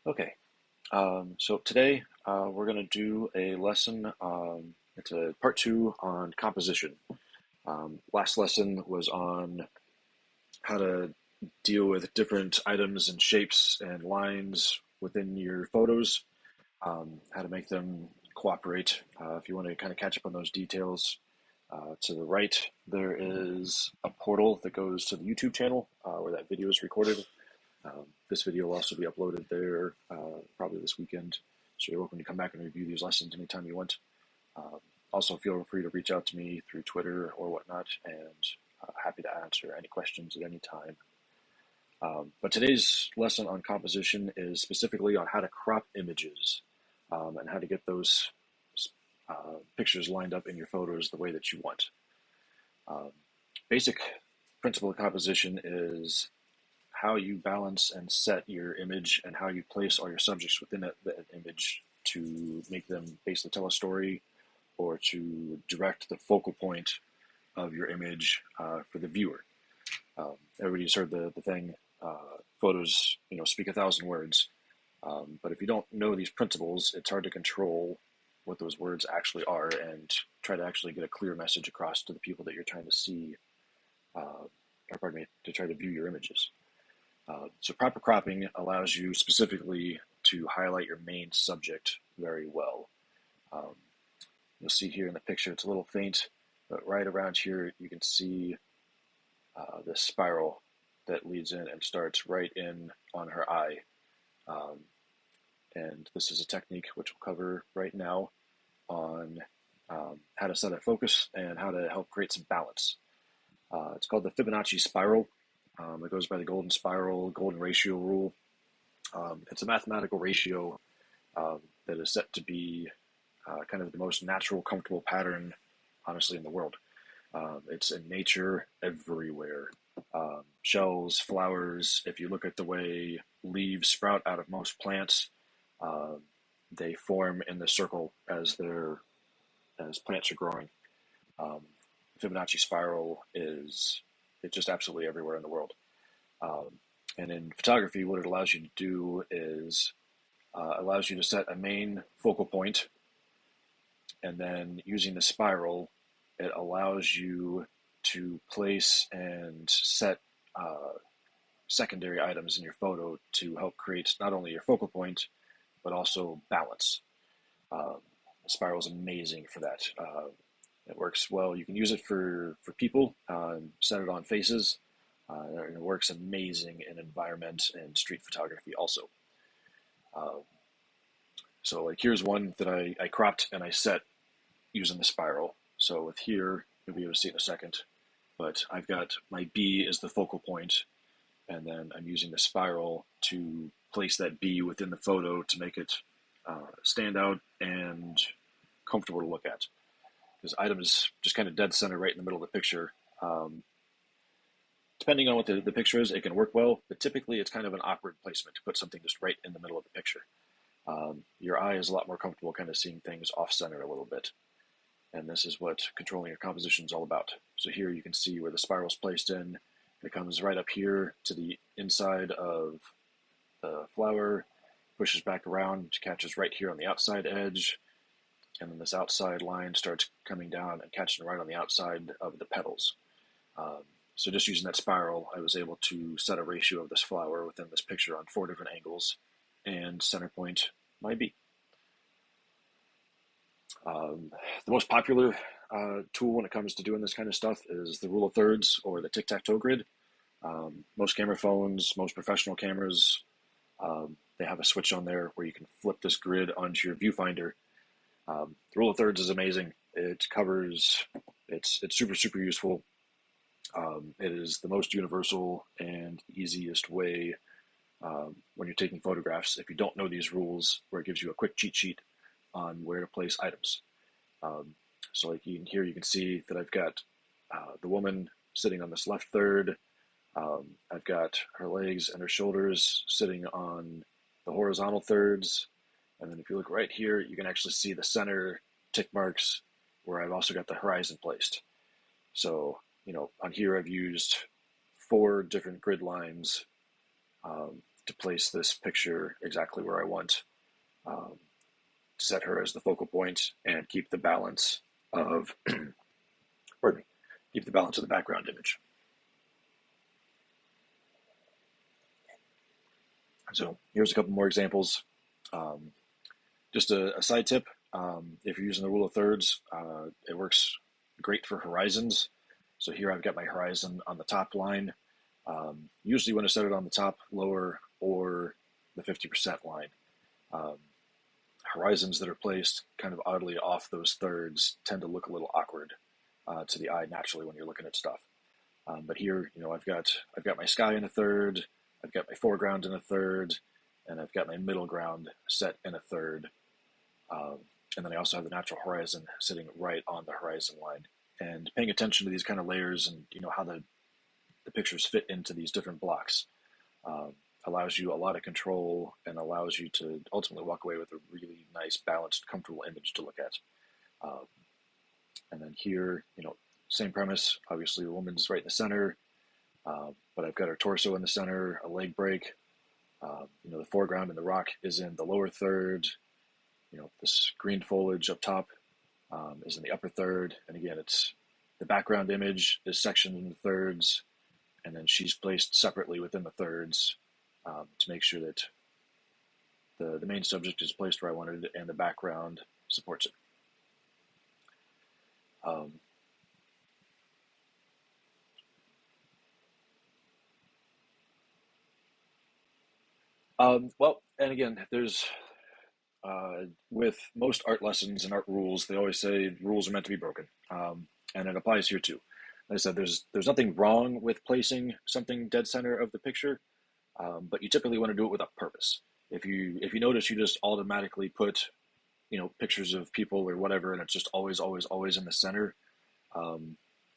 Okay, so today we're going to do a lesson. It's a part two on composition. Last lesson was on how to deal with different items and shapes and lines within your photos, how to make them cooperate. If you want to kind of catch up on those details, to the right there is a portal that goes to the YouTube channel where that video is recorded. This video will also be uploaded there probably this weekend, so you're welcome to come back and review these lessons anytime you want. Also, feel free to reach out to me through Twitter or whatnot, and happy to answer any questions at any time. But today's lesson on composition is specifically on how to crop images and how to get those pictures lined up in your photos the way that you want. Basic principle of composition is how you balance and set your image and how you place all your subjects within that image to make them basically tell a story or to direct the focal point of your image for the viewer. Everybody's heard the thing, photos, speak 1,000 words. But if you don't know these principles, it's hard to control what those words actually are and try to actually get a clear message across to the people that you're trying to see, to try to view your images. So proper cropping allows you specifically to highlight your main subject very well. You'll see here in the picture, it's a little faint, but right around here you can see this spiral that leads in and starts right in on her eye. And this is a technique which we'll cover right now on how to set a focus and how to help create some balance. It's called the Fibonacci spiral. It goes by the golden spiral, golden ratio rule. It's a mathematical ratio that is set to be kind of the most natural, comfortable pattern, honestly, in the world. It's in nature everywhere. Shells, flowers, if you look at the way leaves sprout out of most plants, they form in the circle as plants are growing. Fibonacci spiral is just absolutely everywhere in the world. And in photography, what it allows you to do is allows you to set a main focal point, and then using the spiral, it allows you to place and set secondary items in your photo to help create not only your focal point, but also balance. The spiral is amazing for that. It works well. You can use it for people, set it on faces. It works amazing in environment and street photography also. So like here's one that I cropped and I set using the spiral. So with here, you'll be able to see in a second, but I've got my B as the focal point, and then I'm using the spiral to place that B within the photo to make it stand out and comfortable to look at. This item is just kind of dead center right in the middle of the picture. Depending on what the picture is, it can work well, but typically it's kind of an awkward placement to put something just right in the middle of the picture. Your eye is a lot more comfortable kind of seeing things off-center a little bit. And this is what controlling your composition is all about. So here you can see where the spiral is placed in. It comes right up here to the inside of the flower, pushes back around, catches right here on the outside edge, and then this outside line starts coming down and catching right on the outside of the petals. So just using that spiral, I was able to set a ratio of this flower within this picture on 4 different angles and center point my B. The most popular tool when it comes to doing this kind of stuff is the rule of thirds or the tic-tac-toe grid. Most camera phones, most professional cameras, they have a switch on there where you can flip this grid onto your viewfinder. The rule of thirds is amazing. It covers, it's super, super useful. It is the most universal and easiest way when you're taking photographs, if you don't know these rules, where it gives you a quick cheat sheet on where to place items. So like here you can see that I've got the woman sitting on this left third. I've got her legs and her shoulders sitting on the horizontal thirds. And then if you look right here, you can actually see the center tick marks where I've also got the horizon placed. So, on here I've used 4 different grid lines to place this picture exactly where I want, to set her as the focal point and keep the balance of, pardon me, keep the balance of the background image. So here's a couple more examples. Just a side tip, if you're using the rule of thirds, it works great for horizons. So here I've got my horizon on the top line. Usually when I set it on the top, lower, or the 50% line. Horizons that are placed kind of oddly off those thirds tend to look a little awkward to the eye naturally when you're looking at stuff. But here, I've got my sky in a third, I've got my foreground in a third, and I've got my middle ground set in a third. And then I also have the natural horizon sitting right on the horizon line. And paying attention to these kind of layers and how the pictures fit into these different blocks allows you a lot of control and allows you to ultimately walk away with a really nice, balanced, comfortable image to look at. And then here, same premise. Obviously, the woman's right in the center, but I've got her torso in the center, a leg break. The foreground and the rock is in the lower third. This green foliage up top is in the upper third. And again, it's the background image is sectioned into thirds, and then she's placed separately within the thirds to make sure that the main subject is placed where I wanted it and the background supports it. Well, and again, there's with most art lessons and art rules, they always say rules are meant to be broken, and it applies here too. Like I said, there's nothing wrong with placing something dead center of the picture, but you typically want to do it with a purpose. If you notice, you just automatically put pictures of people or whatever, and it's just always in the center.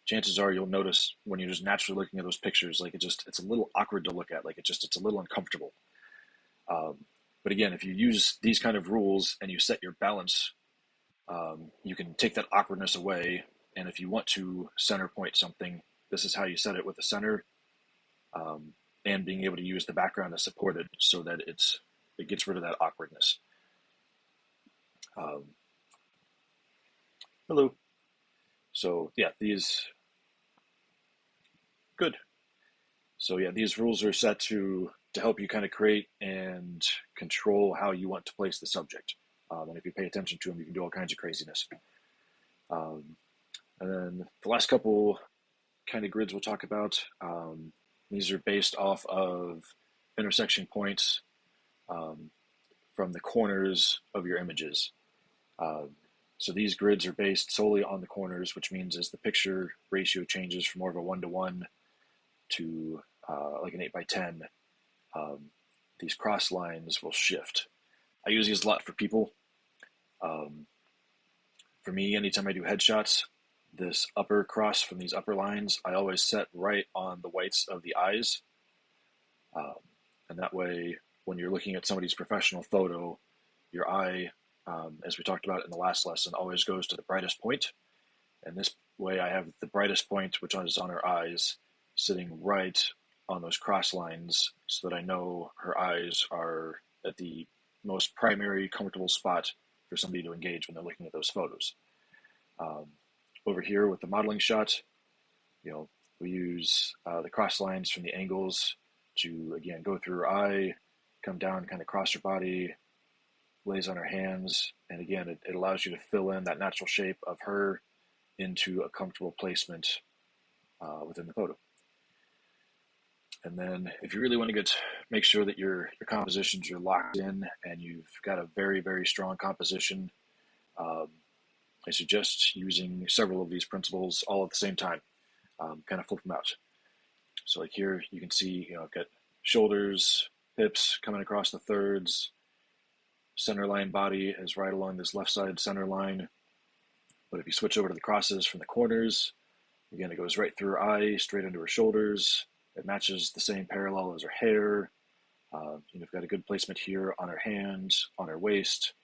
Chances are you'll notice when you're just naturally looking at those pictures, like it's a little awkward to look at, like it's a little uncomfortable. But again, if you use these kind of rules and you set your balance, you can take that awkwardness away. And if you want to center point something, this is how you set it with the center, and being able to use the background to support it so that it gets rid of that awkwardness. Hello. So yeah, good. So yeah, these rules are set to help you kind of create and control how you want to place the subject. And if you pay attention to them, you can do all kinds of craziness. And then the last couple kind of grids we'll talk about, these are based off of intersection points from the corners of your images. So these grids are based solely on the corners, which means as the picture ratio changes from more of a 1-to-1 to like an 8:10, these cross lines will shift. I use these a lot for people. For me, anytime I do headshots, this upper cross from these upper lines, I always set right on the whites of the eyes. And that way, when you're looking at somebody's professional photo, your eye, as we talked about in the last lesson, always goes to the brightest point. And this way I have the brightest point, which is on her eyes, sitting right on those cross lines so that I know her eyes are at the most primary, comfortable spot for somebody to engage when they're looking at those photos. Over here with the modeling shot, we use the cross lines from the angles to, again, go through her eye, come down, kind of cross her body, lays on her hands, and again, it allows you to fill in that natural shape of her into a comfortable placement within the photo. And then if you really want to make sure that your compositions are locked in and you've got a very, very strong composition, I suggest using several of these principles all at the same time, kind of flip them out. So like here, you can see, I've got shoulders, hips coming across the thirds, center line body is right along this left side center line. But if you switch over to the crosses from the corners, again, it goes right through her eye, straight into her shoulders. It matches the same parallel as her hair. You've got a good placement here on her hands, on her waist,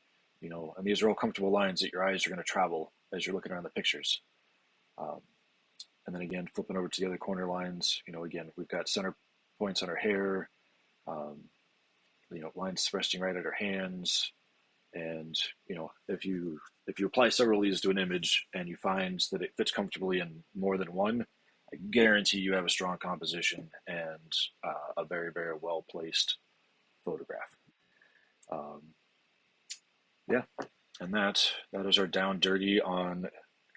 and these are all comfortable lines that your eyes are going to travel as you're looking around the pictures. And then again, flipping over to the other corner lines, again, we've got center points on her hair, lines resting right at our hands. And if you apply several of these to an image and you find that it fits comfortably in more than one, I guarantee you have a strong composition and a very, very well placed photograph. Um, yeah, and that is our down dirty on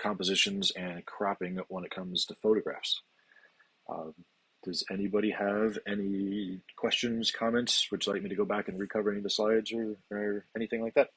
compositions and cropping when it comes to photographs. Um, does anybody have any questions, comments? Would you like me to go back and recover any of the slides or anything like that?